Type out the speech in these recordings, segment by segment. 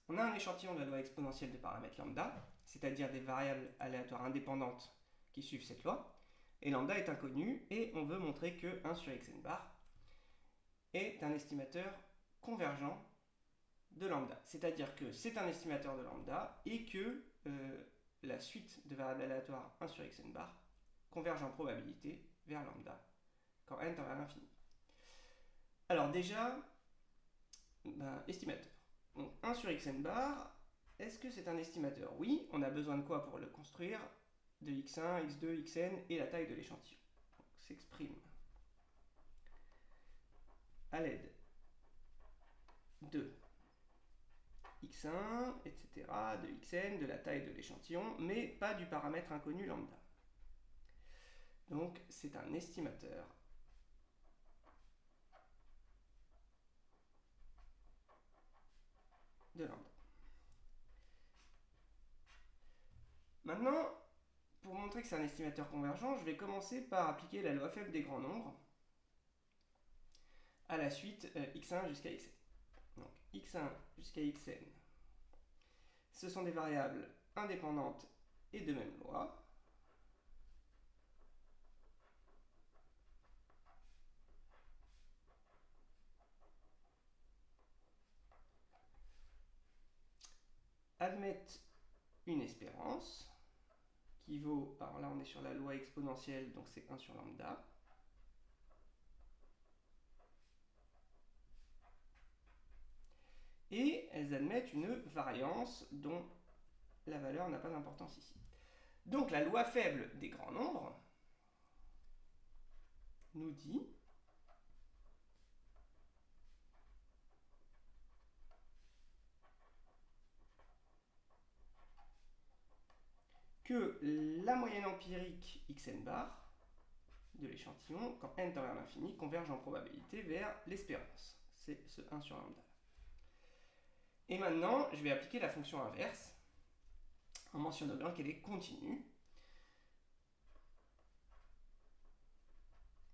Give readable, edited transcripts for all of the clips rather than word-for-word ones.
On a un échantillon de la loi exponentielle de paramètres lambda, c'est-à-dire des variables aléatoires indépendantes qui suivent cette loi, et lambda est inconnu, et on veut montrer que 1 sur xn bar est un estimateur convergent de lambda. C'est-à-dire que c'est un estimateur de lambda et que la suite de variables aléatoires 1 sur xn bar converge en probabilité vers lambda quand n tend vers l'infini. Alors déjà, estimateur. Donc 1 sur xn bar, est-ce que c'est un estimateur? Oui, on a besoin de quoi pour le construire? De x1, x2, xn et la taille de l'échantillon. S'exprime à l'aide de x1, etc., de xn, de la taille de l'échantillon, mais pas du paramètre inconnu lambda. Donc c'est un estimateur de lambda. Maintenant, pour montrer que c'est un estimateur convergent, je vais commencer par appliquer la loi faible des grands nombres à la suite x1 jusqu'à xn. Donc x1 jusqu'à xn, ce sont des variables indépendantes et de même loi. Admettent une espérance qui vaut, alors là on est sur la loi exponentielle, donc c'est 1 sur lambda. Et elles admettent une variance dont la valeur n'a pas d'importance ici. Donc la loi faible des grands nombres nous dit que la moyenne empirique xn bar de l'échantillon, quand n tend vers l'infini, converge en probabilité vers l'espérance. C'est ce 1 sur lambda. Et maintenant, je vais appliquer la fonction inverse en mentionnant bien qu'elle est continue.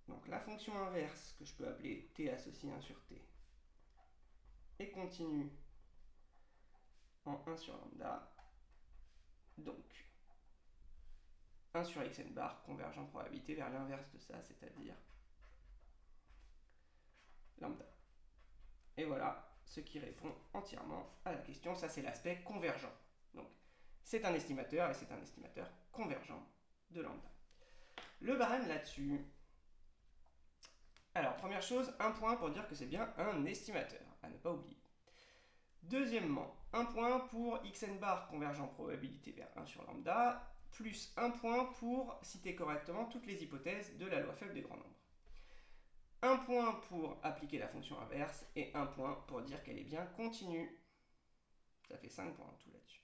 Donc la fonction inverse, que je peux appeler t associé 1 sur t, est continue en 1 sur lambda. Donc 1 sur xn bar converge en probabilité vers l'inverse de ça, c'est-à-dire lambda. Et voilà ce qui répond entièrement à la question. Ça, c'est l'aspect convergent. Donc, c'est un estimateur et c'est un estimateur convergent de lambda. Le barème là-dessus. Alors, première chose, un point pour dire que c'est bien un estimateur, à ne pas oublier. Deuxièmement, un point pour xn bar converge en probabilité vers 1 sur lambda, plus un point pour citer correctement toutes les hypothèses de la loi faible des grands nombres. Un point pour appliquer la fonction inverse et un point pour dire qu'elle est bien continue. Ça fait 5 points tout là-dessus.